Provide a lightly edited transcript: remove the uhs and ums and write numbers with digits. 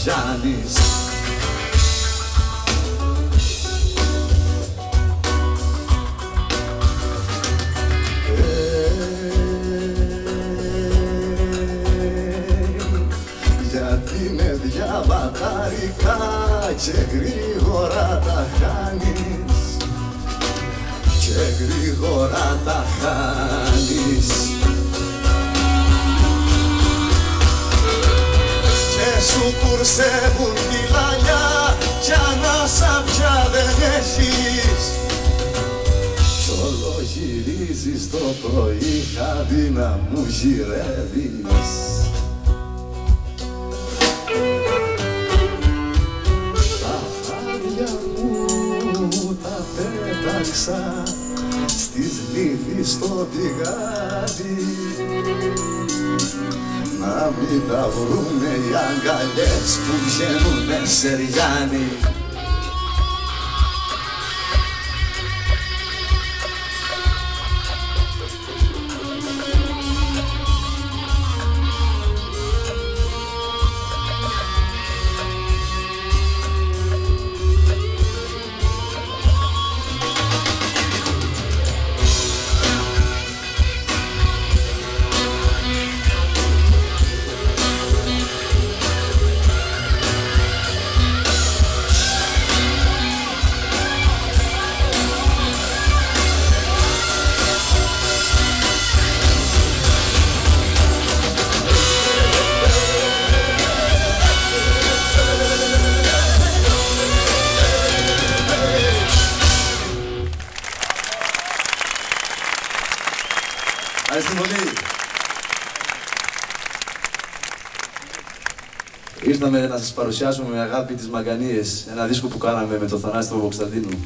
Γιάννης. Γιατί με διαβαταρικά και γρήγορα τα χάνεις, και γρήγορα τα χάνεις, και σου κουρσεύουν τη λαλιά κι ανάσα πια δεν έχεις, κι όλο γυρίζεις το πρωί χάδι να μου γυρεύεις. Τα χάδια μου τα πέταξα στις λίθεις στο πηγάδι, να μην τα βρούνε οι αγκαλιές που βγαίνουνε σεριάνι. Ευχαριστώ πολύ. Ήρθαμε να σας παρουσιάσουμε με αγάπη τις Μαγκανίες, ένα δίσκο που κάναμε με τον Θανάση τον Κωνσταντίνου.